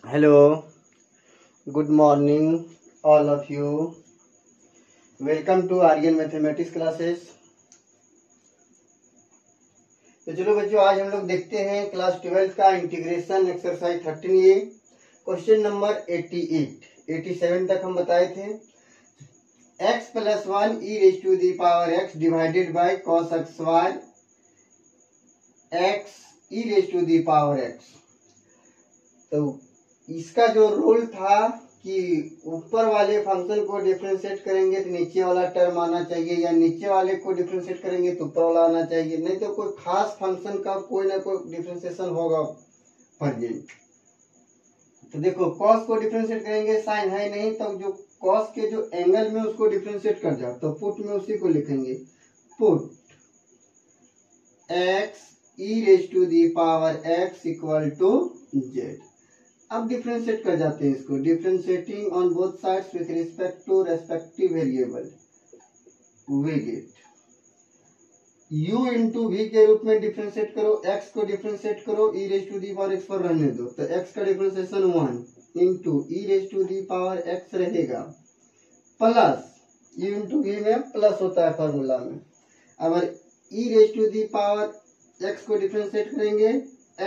Hello, good morning, all of you. Welcome to Aryan mathematics classes. तो चलो बच्चों, आज हम लोग देखते हैं क्लास 12 का integration exercise 13A question number 88 87 तक हम बताए थे। x plus 1 e raise to the power x divided by cos x y x e raise to the power x। तो इसका जो रूल था कि ऊपर वाले फंक्शन को डिफरेंशिएट करेंगे तो नीचे वाला टर्म आना चाहिए, या नीचे वाले को डिफरेंशिएट करेंगे तो ऊपर वाला आना चाहिए, नहीं तो कोई खास फंक्शन का कोई ना कोई डिफरेंशिएशन होगा प्रेजेंट। तो देखो, कॉस को डिफरेंशिएट करेंगे, साइन है नहीं, तो जो कॉस के जो एंगल में उसको डिफरेंशिएट कर जाओ, तो पुट में उसी को लिखेंगे, put x e raise to the power x equal to z. अब डिफरेंशिएट कर जाते हैं इसको, differentiating on both sides with respect to respective variable, we get u into v के रूप में डिफरेंशिएट करो, x को डिफरेंशिएट करो, e raise to the power x पर रहने दो, तो x का differentiation 1 into e raise to the power x रहेगा, प्लस u इंटू वी में प्लस होता है फॉर्मूला में। अगर e raise to the power x को डिफरेंशिएट करेंगे,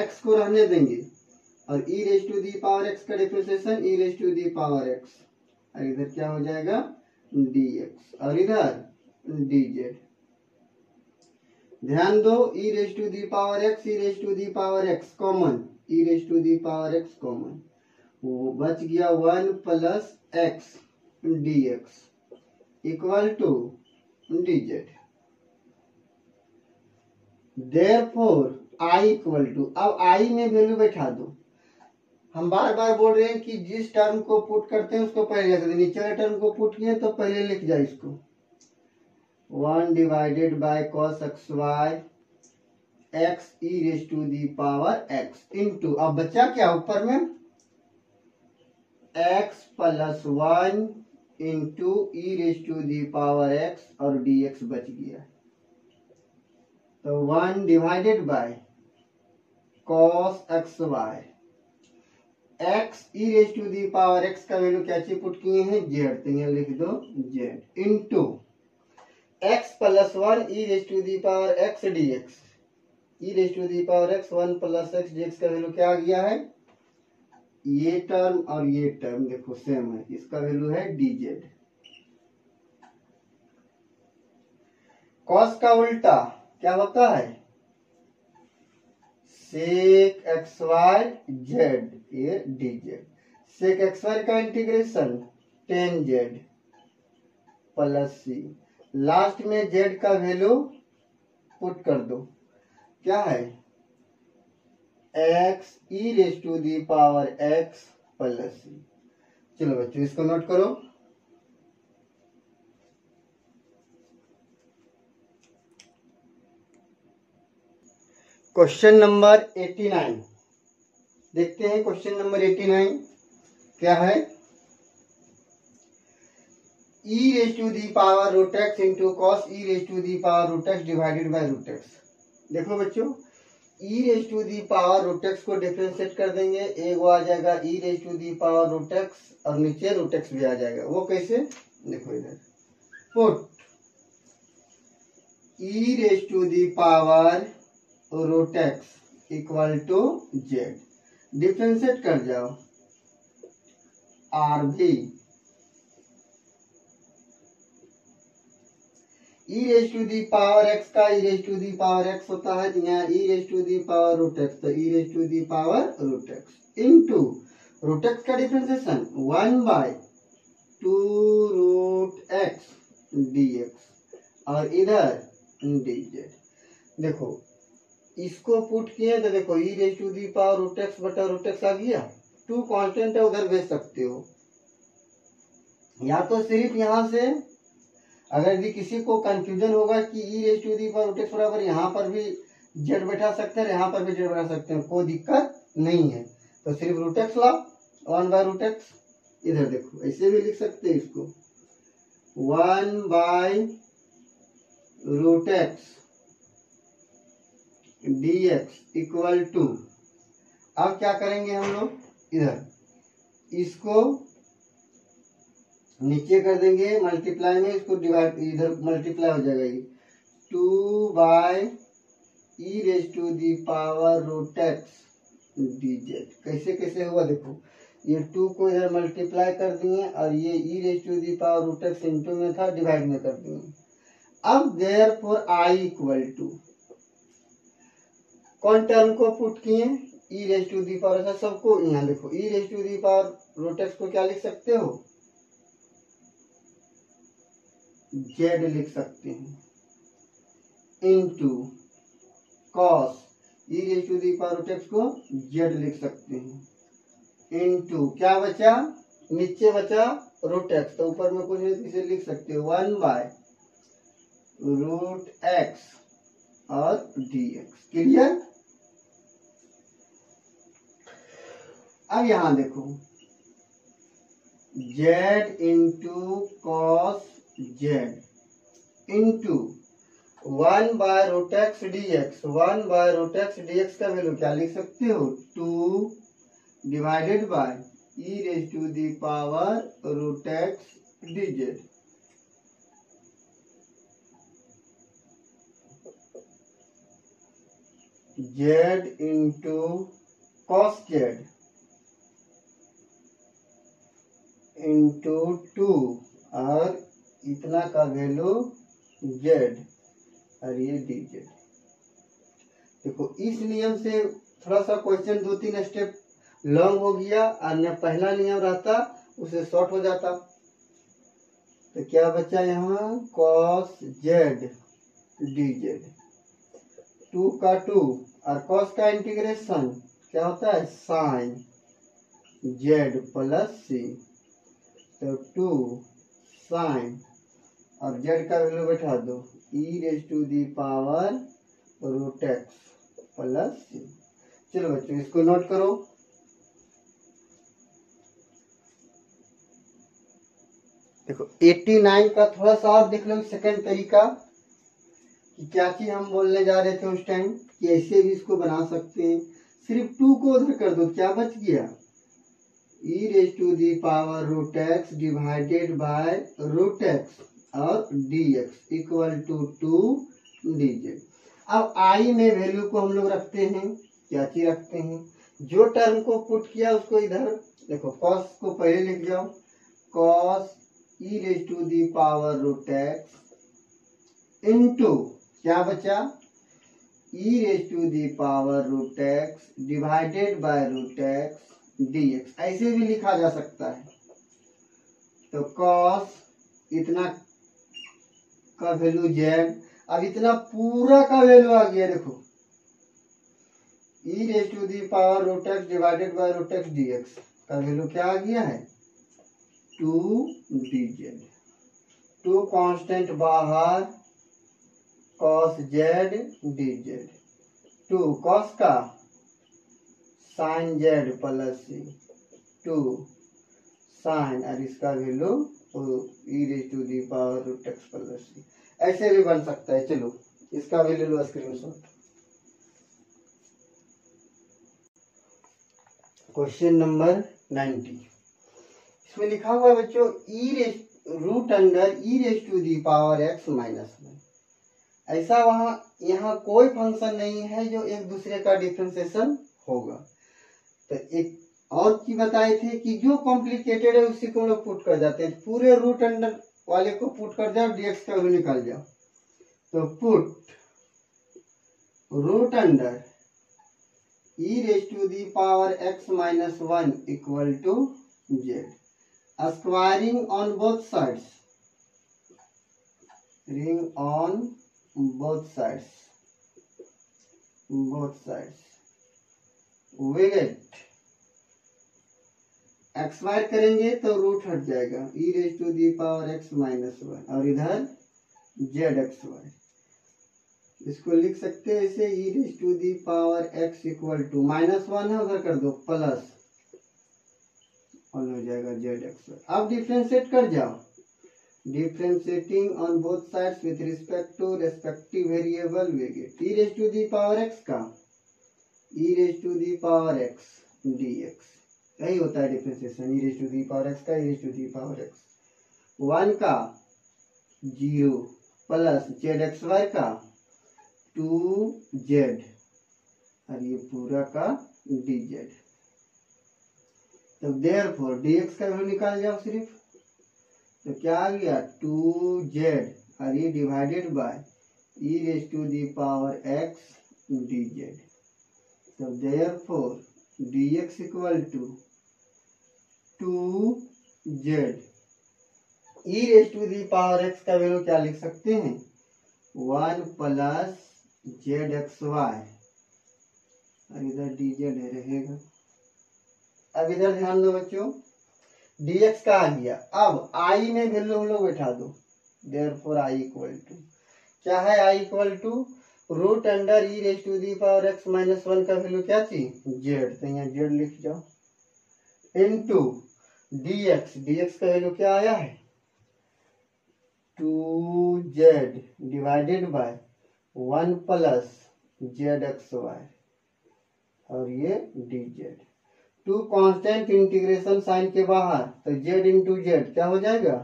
x को रहने देंगे, और e raise to the power x का differentiation e raise to the power x, और इधर क्या हो जाएगा dx, और इधर dz। ध्यान दो, e raise to the power x e raise to the power x common, e raise to the power x common, वो बच गया 1 plus x dx equal to dz। Therefore i equal to, अब i में value बैठा दो। हम बार बार बोल रहे हैं कि जिस टर्म को पुट करते हैं उसको पहले लिख दो, नीचे वाले टर्म को पुट किए तो पहले लिख जाए इसको, 1 divided by cos x y x e raise to the power x into, अब बचा क्या ऊपर में, x plus 1 into e raise to the power x, और dx बच गया। तो 1 divided by cos x y x e raise to the power x का वैल्यू क्या चीज पुट किए हैं, z, तो यहाँ लिख दो z into x plus 1 e raise to the power x dx, e raise to the power x 1 plus x dx का वैल्यू क्या आ गया है, ये टर्म और ये टर्म देखो सेम है, इसका वैल्यू है dz। cos का उल्टा क्या होता है, सेक एक्स वाई जेड, ये dz। सेक एक्स वाई का integration tan z plus c, last में z का वैल्यू पुट कर दो, क्या है x e raise to the power x plus c। चलो बच्चों इसको नोट करो। क्वेश्चन नंबर 89 देखते हैं। क्वेश्चन नंबर 89 क्या है, e raise to the power root x into cos e raise to the power root x divided by root x. देखो बच्चों, e raise to the power root x को differentiate कर देंगे, एक वो आ जाएगा e raise to the power root x, और नीचे रूट एक्स भी आ जाएगा। वो कैसे, देखो इधर put e raise to the power root x equal to z, differentiate कर जाओ, आर भी e raise to the power x का e raise to the power x होता है, यहाँ e raise to the power root x, तो e raise to the power root x into root x का differentiation 1 by 2 root x dx, और इधर dz। देखो इसको पुट किए तो देखो e raise to the power root x बटा रूट एक्स आ गया, 2 कांस्टेंट है उधर भेज सकते हो, या तो सिर्फ यहाँ से, अगर भी किसी को कंफ्यूजन होगा कि e raise to the power root x बराबर यहाँ पर भी z बैठा सकते हैं, यहाँ पर भी z बैठा सकते हैं, कोई दिक्कत नहीं है, तो सिर्फ रूट एक्स ला 1 बाय रूट एक्स। इधर देखो ऐसे भी लिख सकते हैं इसको, 1 by root x dx equal to, अब क्या करेंगे हम लोग, इधर इसको नीचे कर देंगे मल्टीप्लाई में, इसको डिवाइड, इधर मल्टीप्लाई हो जाएगा ये 2 by e raise to the power root x dz। कैसे कैसे हुआ देखो, ये 2 को इधर मल्टीप्लाई कर दिए और ये e raise to the power root x into में था, डिवाइड में कर दिए। अब देयरफॉर आई इक्वल टू, कौन टर्म को पुट किए, e raise to the power, ऐसा सबको यहाँ देखो, e raise to the power root x को क्या लिख सकते हो, जेड लिख सकते हैं, into cos e raise to the power root x को जेड लिख सकते हैं, इनटू क्या बचा, नीचे बचा रूट एक्स, तो ऊपर में कुछ नहीं, इसे लिख सकते हो 1 बाय रूट एक्स और dx। क्लियर। अब यहां देखो z into cos z into 1 by root x dx। 1 by root x dx का वैल्यू क्या लिख सकते हो, 2 divided by e raise to the power root x dz। Z into cos z into 2 और इतना का वैल्यू जेड और ये dz। देखो इस नियम से थोड़ा सा क्वेश्चन 2-3 स्टेप लॉन्ग हो गया, और पहला नियम रहता उसे शॉर्ट हो जाता। तो क्या बचा यहाँ, कॉस जेड dz, 2 का 2 और कॉस का इंटीग्रेशन क्या होता है, साइन जेड प्लस सी, तो 2 साइन और जेड का वैल्यू बैठा दो e raise to the power root x plus c. चलो बच्चों इसको नोट करो। देखो 89 का थोड़ा सा और देख लो, सेकंड तरीका कि क्या चीज हम बोलने जा रहे थे उस टाइम, कि ऐसे भी इसको बना सकते हैं। सिर्फ 2 को उधर कर दो, क्या बच गया, e raise to the power root x divided by root x और dx इक्वल टू 2 dz। अब आई में वैल्यू को हम लोग रखते हैं, क्या चीज रखते हैं, जो टर्म को पुट किया उसको इधर देखो, कॉस को पहले लिख जाओ, cos e raise to the power root x into क्या बचा, e raise to the power root x divided by root x dx। ऐसे भी लिखा जा सकता है। तो कॉस इतना का वैल्यू जेड, अब इतना पूरा का वैल्यू आ गया, देखो e raise to the power root x divided by root x dx का वैल्यू क्या आ गया है, 2 dz। 2 कांस्टेंट बाहर, कॉस जेड dz, 2 कॉस का sine z plus c, 2 sine और इसका value e raise to the power root x plus c. ऐसे भी बन सकता है। चलो इसका वैल्यू लो स्क्रीनशॉट। क्वेश्चन नंबर 90, इसमें लिखा हुआ है बच्चों, e raise root under e raise to the power x minus 1। ऐसा वहां यहाँ कोई फंक्शन नहीं है जो एक दूसरे का डिफरेंशिएशन होगा। तो एक और चीज बताए थे कि जो कॉम्प्लिकेटेड है उसी को हम लोग पुट कर जाते हैं, पूरे रूट अंडर वाले को पुट कर जाओ, dx का वैल्यू निकाल जाओ। तो put root under e raise to the power x minus 1 equal to z, squaring on both sides, ring on both sides we get x वायर करेंगे तो रूट हट जाएगा, e raise to the power x minus 1 और इधर Z x Y. इसको लिख सकते हैं ऐसे, e raise to the power x equal to -1 है उधर कर दो प्लस 1 हो जाएगा जेड एक्स वाई। अब डिफ्रेंशिएट कर जाओ, differentiating on both sides with respect to respective variable we get e raise to the power x का e raise to the power x dx यही होता है differentiation, e raise to the power x का e raise to the power x. 1 का 0 plus z x y का 2z और ये पूरा का dz। तो देयरफॉर dx का वैल्यू निकाल जाओ सिर्फ, तो क्या आ गया 2z और ये divided by e raise to the power x dz। तो therefore dx equal to 2z। E raise to the power x का वैल्यू क्या लिख सकते हैं 1 प्लस जेड एक्स वाई और इधर डी जेड रहेगा। अब इधर ध्यान दो बच्चों, dx का आ गया, अब i में वैल्यू हम लोग बैठा दो, देयरफॉर i इक्वल टू क्या है, i equal to root under e raise to the power x minus 1 का वैल्यू क्या थी z, तो यहाँ z लिख जाओ, इनटू dx का वैल्यू क्या आया है 2z divided by 1 plus z x y और ये dz। Two constant integration sign के बाहर, तो z इंटू जेड क्या हो जाएगा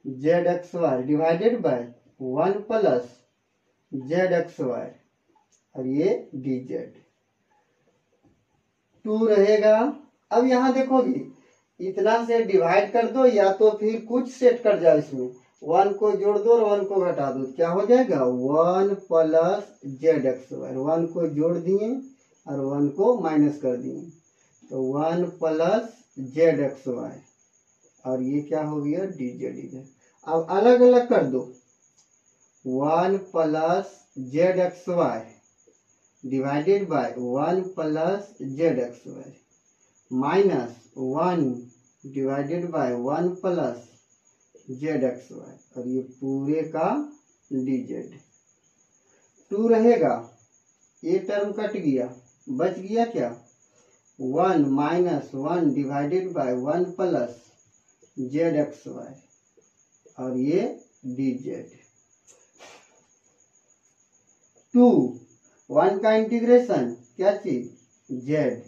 z x y divided by 1 plus z x y और ये dz। 2 रहेगा। अब यहाँ देखोगे इतना से डिवाइड कर दो या तो फिर कुछ सेट कर जाओ, इसमें 1 को जोड़ दो और 1 को घटा दो, क्या हो जाएगा 1 प्लस जेड एक्स वाई, 1 को जोड़ दिए और 1 को माइनस कर दिए, तो 1 प्लस जेड एक्स वाई और ये क्या हो गया डी जेड इधर। अब अलग अलग कर दो, 1 plus z x y divided by 1 plus z x y minus 1 divided by 1 plus z x y और ये पूरे का डी जेड। 2 रहेगा, ये टर्म कट गया, बच गया क्या 1 minus 1 divided by 1 plus z x y और ये डी जेड। 2 1 का इंटीग्रेशन क्या चीज z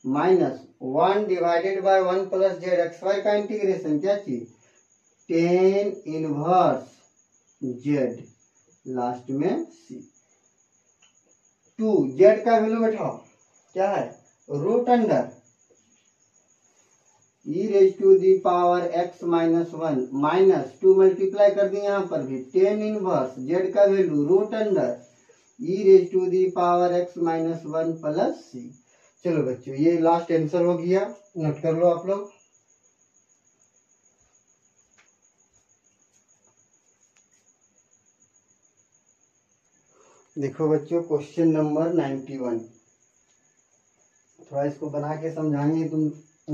minus 1 divided by 1 plus z x y का इंटीग्रेशन क्या चीज टेन इनवर्स जेड लास्ट में सी। 2 जेड का वैल्यू बैठाओ क्या है root under e raise to the power x minus 1 minus 2 multiply कर दिए यहाँ पर भी 10 इनवर्स जेड का value root under e raise to the power x minus 1 plus c. चलो बच्चों ये लास्ट आंसर हो गया, नोट कर लो आप लोग। देखो बच्चों क्वेश्चन नंबर 91, थोड़ा इसको बना के समझाएंगे तुम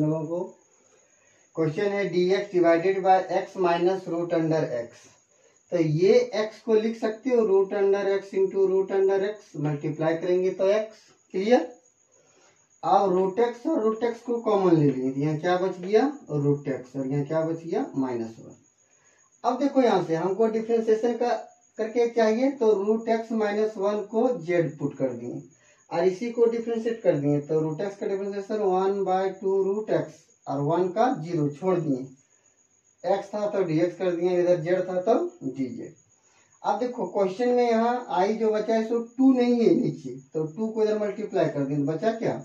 लोगों को। क्वेश्चन है dx divided by x minus root under x, तो ये x को लिख सकते हो root under x into root under x, multiply करेंगे तो x, क्लियर। अब रूट x और रूट x को कॉमन ले लेंगे, यहाँ क्या बच गया रूट x और यहाँ क्या बच गया माइनस 1। अब देखो यहाँ से हमको डिफ्रेंसिएशन का करके चाहिए, तो रूट x माइनस 1 को z पुट कर दिए और इसी को डिफ्रेंशिएट कर दिए, तो रूट x का डिफ्रेंशिएशन 1/2 रूट x और 1 का 0 छोड़ दिए, x था तो dx कर दिए, इधर z था तो dz। अब देखो क्वेश्चन में यहाँ i जो बचा है सो 2 नहीं है नीचे, तो 2 को इधर मल्टीप्लाई कर दिए, बचा क्या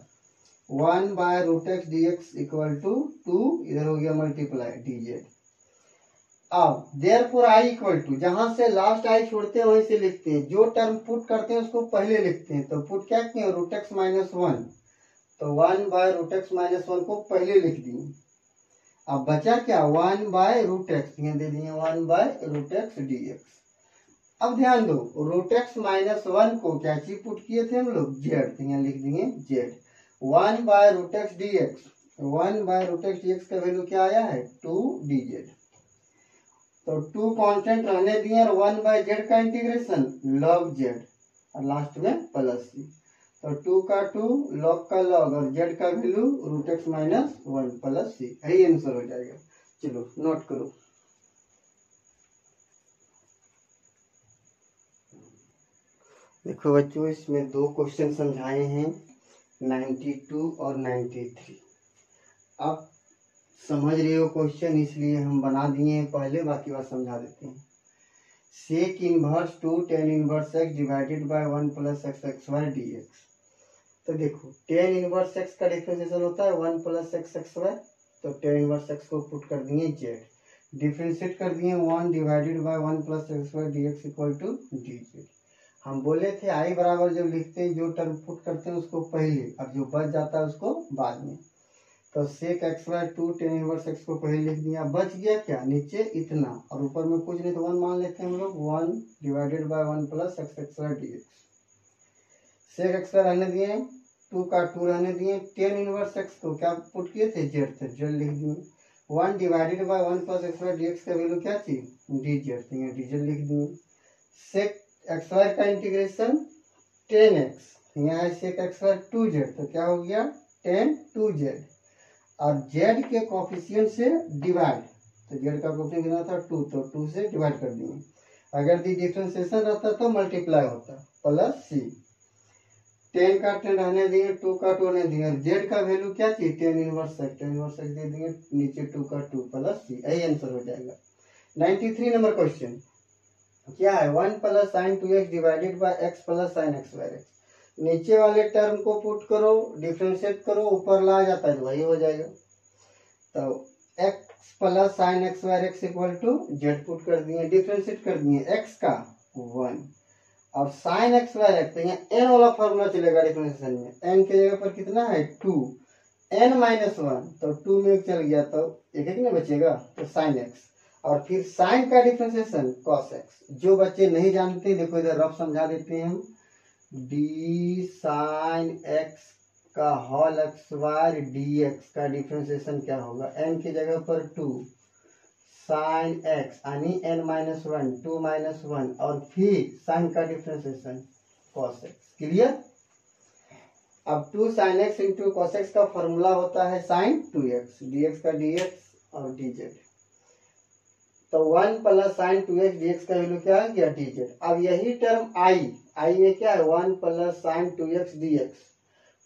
1/√x dx इक्वल टू 2, इधर हो गया मल्टीप्लाई dz। अब देयरफॉर i इक्वल टू जहां से लास्ट i छोड़ते हैं वहीं से लिखते हैं, जो टर्म पुट करते हैं उसको पहले लिखते हैं, तो पुट क्या किए रूट एक्स माइनस 1, तो 1/√x माइनस 1 को पहले लिख दिए। अब बचा क्या 1/√x, यहाँ दे दिए 1/√x dx। अब ध्यान दो रूट एक्स माइनस 1 को क्या चीज पुट किए थे हम लोग z, तो यहाँ लिख दिए z। 1/√x dx, 1/√x dx का वैल्यू क्या आया है 2 dz, तो 2 कांस्टेंट रहने दिए और 1/z का इंटीग्रेशन log z और लास्ट में प्लस सी, तो 2 का 2 log का log और z का value root x minus 1 plus c, यही आंसर हो जाएगा। चलो नोट करो। देखो बच्चों इसमें 2 क्वेश्चन समझाए हैं 92 और 93। आप समझ रहे हो क्वेश्चन, इसलिए हम बना दिए हैं पहले, बाकी बात समझा देते हैं। Sec inverse two tan inverse x divided by 1 plus x x y d x. तो देखो टेन इनवर्स एक्स का डिफ्रेंशिएशन होता है 1 प्लस एक्स एक्स वाई, तो टेन इनवर्स एक्स को पुट कर दिए जेड, डिफ्रेंशिएट कर दिए 1 divided by 1 plus x y d x equal to d z. हम बोले थे आई बराबर जब लिखते हैं जो टर्म पुट करते हैं उसको पहले, अब जो बच जाता है उसको बाद में। तो sec x y two tan inverse x को पहले लिख दिया, बच गया क्या नीचे इतना, और ऊपर में कुछ नहीं तो 1 मान लेते हैं हम लोग, 1 divided by 1 plus x x y d x. Sec x y रहने दिए, 2 का 2 रहने दिए, टेन इनवर्स एक्स को क्या पुट किए थे जेड थे, जेड लिख दिए। 1 divided by 1 plus x y d x का वैल्यू क्या थी डी जेड, तो यहाँ डी जेड लिख दिए। सेक एक्स वाई का इंटीग्रेशन 10x, यहाँ है सेक एक्स वाई 2z, तो क्या हो गया 10 2z, और z के कोफिशिएंट से डिवाइड, तो z का कोफिशिएंट कितना था 2, तो 2 से डिवाइड कर दिए। अगर दी डिफरेंशिएशन रहता तो मल्टीप्लाई होता प्लस c, 10 का 10 रहने दिए, 2 का 2 रहने दिए, z का वैल्यू क्या थी 10 इनवर्स एक्स, 10 इनवर्स एक्स दे दिए, नीचे 2 का 2 प्लस c, यही आंसर हो जाएगा। 93 नंबर क्वेश्चन क्या है 1 plus sine 2x divided by x plus sine x by x। नीचे वाले टर्म को पुट करो, डिफरेंशिएट करो, ऊपर ला जाता है तो वही हो जाएगा। तो x plus sine x by x equal to z put कर दिए, डिफरेंशिएट कर दिए x का 1 और साइन x बाय x, तो यहाँ n वाला फॉर्मूला चलेगा डिफरेंशिएशन में, n के जगह पर कितना है 2, n माइनस 1, तो 2 में चल गया तो एक एक नहीं बचेगा, तो साइन x, और फिर साइन का डिफरेंशिएशन cos x। जो बच्चे नहीं जानते देखो इधर रफ समझा देते हैं हम, डी साइन x का whole x y d x का डिफरेंशिएशन क्या होगा, n की जगह पर 2 साइन x यानी n माइनस 1 2 माइनस 1, और फिर साइन का डिफरेंशिएशन cos x। क्लियर। अब 2 sine x into cos x का फॉर्मूला होता है साइन 2x, dx का dx और dz, तो 1 प्लस साइन 2x dx का वैल्यू क्या आ गया dz। अब यही टर्म आई में क्या है 1 plus sine 2x dx,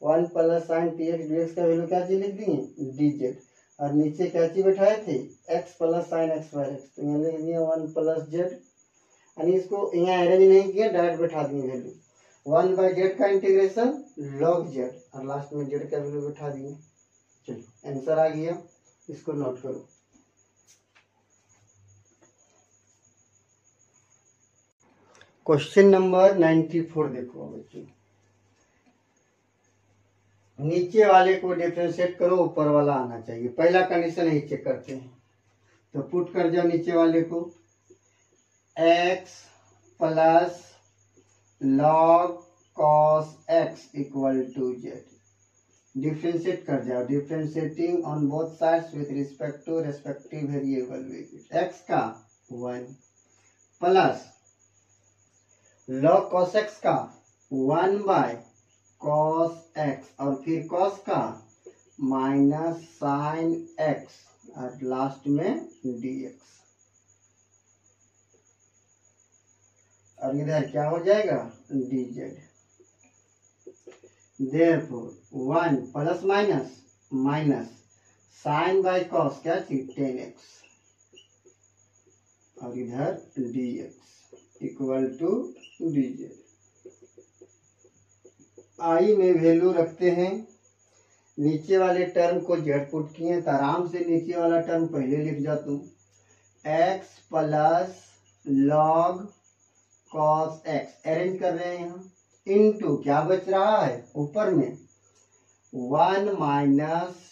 1 plus sine 2x dx का वैल्यू क्या चीज लिख दिए dz, और नीचे क्या चीज बैठाए थे x plus sine x by x, तो यहाँ लिख दिए 1 प्लस z, यानी इसको यहाँ अरेंज नहीं किया डायरेक्ट बैठा दिए वैल्यू, 1 बाय z का इंटीग्रेशन log z, और लास्ट में z का वैल्यू बैठा दिए। चलो आंसर आ गया, इसको नोट करो। क्वेश्चन नंबर 94 देखो बच्चों, नीचे वाले को डिफरेंशिएट करो, ऊपर वाला आना चाहिए, पहला कंडीशन ही चेक करते हैं। तो पुट कर जाओ नीचे वाले को, x plus log cos x equal to z, differentiate कर जाओ, differentiating on both sides with respect to respective variable, x का 1 प्लस लॉग कॉस एक्स का 1 बाय कॉस एक्स, और फिर कॉस का माइनस साइन एक्स, और लास्ट में dx, और इधर क्या हो जाएगा dz। Therefore 1 plus minus minus sine by cos क्या थी 10x, और इधर dx equal to dz। I में वैल्यू रखते हैं, नीचे वाले टर्म को जेड पुट किए तो आराम से नीचे वाला टर्म पहले लिख जा तुम, x plus log cos x arrange कर रहे हैं यहाँ, इनटू क्या बच रहा है ऊपर में 1 माइनस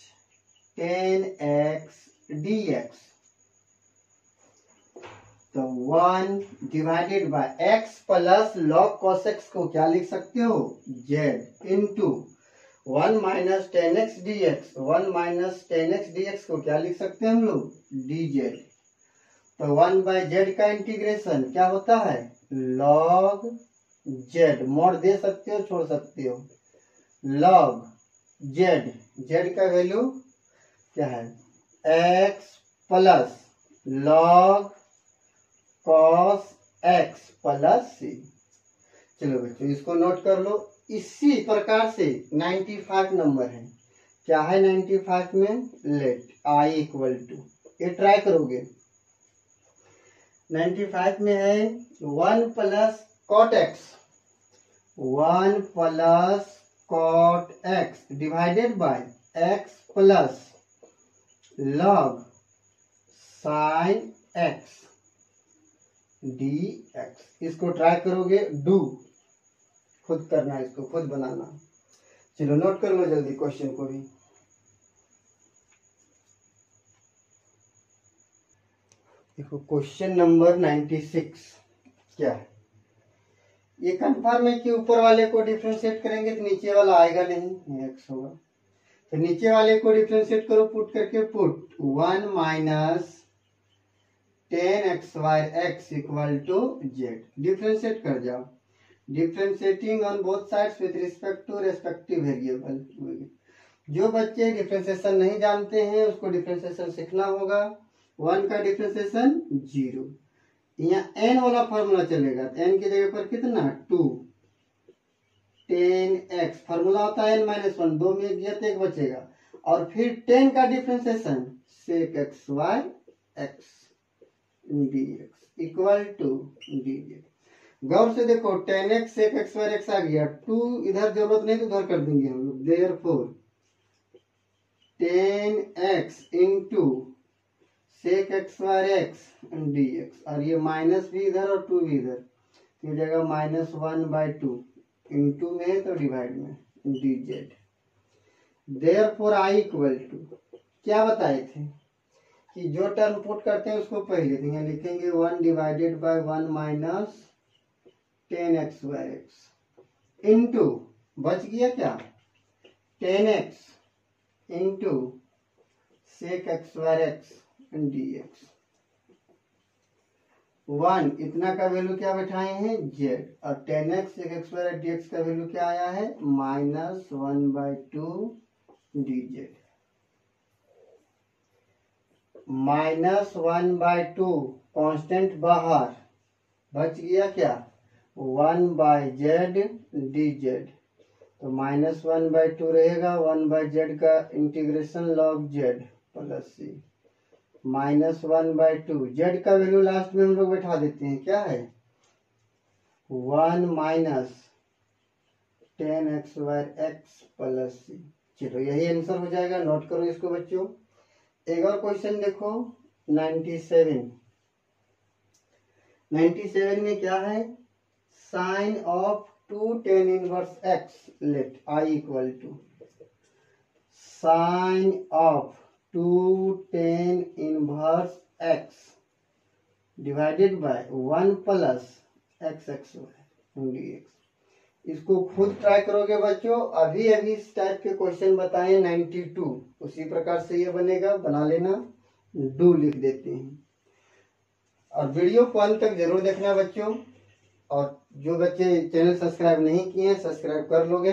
10x dx, तो 1 divided by x plus log cos x को क्या लिख सकते हो z, into 1 minus 10x dx, 1 minus 10x dx को क्या लिख सकते हैं हम लोग dz। तो 1 बाय z का इंटीग्रेशन क्या होता है log z, मोड दे सकते हो छोड़ सकते हो, log z, z का वैल्यू क्या है x plus log cos x plus c। चलो बच्चों इसको नोट कर लो। इसी प्रकार से 95 नंबर है, क्या है 95 में, लेट आई इक्वल टू, ये ट्राई करोगे, 95 में है 1 plus cot x, 1 plus cot x divided by x plus log sine x d x. इसको ट्राई करोगे, डू, खुद करना, इसको खुद बनाना। चलो नोट कर लो जल्दी क्वेश्चन को भी। देखो क्वेश्चन नंबर 96 क्या है, ये कंफर्म है कि ऊपर वाले को डिफरेंशिएट करेंगे तो नीचे वाला आएगा नहीं, एक्स होगा। तो नीचे वाले को डिफरेंशिएट करो, पुट करके, put 1 minus 10xy x equal to z, differentiate कर जाओ, differentiating on both sides with respect to respective variable. जो बच्चे डिफरेंशिएशन नहीं जानते हैं उसको डिफरेंशिएशन सीखना होगा। 1 का डिफरेंशिएशन 0, यहाँ n वाला फॉर्मूला चलेगा, n की जगह पर कितना 2, 10x फॉर्मूला होता है n-1, 2 में 1 दिया तो 1 बचेगा, और फिर 10 का differentiation sec xy x dx equal to dz। गौर से देखो 10x sec xy x आ गया, 2 इधर जरूरत नहीं तो उधर कर देंगे हम लोग, therefore 10x into sec xy x dx, और ये माइनस भी इधर और 2 भी इधर, तो ये जगह -1/2 इंटू में तो डिवाइड में dz। Therefore i equal to, क्या बताए थे कि जो टर्म पुट करते हैं उसको पहले तो यहाँ लिखेंगे 1 divided by 1 minus 10xy x into, बच गया क्या 10x into sec xy x dx। 1 इतना का वैल्यू क्या बैठाए हैं z, और 10x sec xy dx का वैल्यू क्या आया है -1/2 dz। -1/2 कांस्टेंट बाहर, बच गया क्या 1/z dz, तो -1/2 रहेगा, 1/z का integration log z plus c, -1/2 z का वैल्यू लास्ट में हम लोग बैठा देते हैं, क्या है 1 minus 10xy x plus c। चलो यही आंसर हो जाएगा, नोट करो इसको बच्चों। एक और क्वेश्चन देखो 97 में क्या है, sine of 2 tan inverse x, let i equal to sine of 2 tan inverse x divided by 1 plus x dx। इसको खुद ट्राई करोगे बच्चों, अभी अभी इस टाइप के क्वेश्चन बताए 92, उसी प्रकार से ये बनेगा, बना लेना, डू लिख देते हैं। और वीडियो को अंत तक जरूर देखना बच्चों, और जो बच्चे चैनल सब्सक्राइब नहीं किए हैं सब्सक्राइब कर लोगे।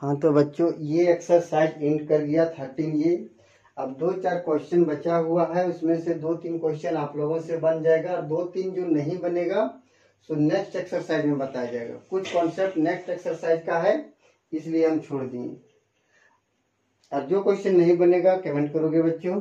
हाँ तो बच्चों ये एक्सरसाइज एंड कर गया 13 ये। अब 2-4 क्वेश्चन बचा हुआ है, उसमें से 2-3 क्वेश्चन आप लोगों से बन जाएगा, और 2-3 जो नहीं बनेगा सो नेक्स्ट एक्सरसाइज में बताया जाएगा। कुछ कॉन्सेप्ट नेक्स्ट एक्सरसाइज का है इसलिए हम छोड़ दिए, और जो क्वेश्चन नहीं बनेगा कमेंट करोगे बच्चों।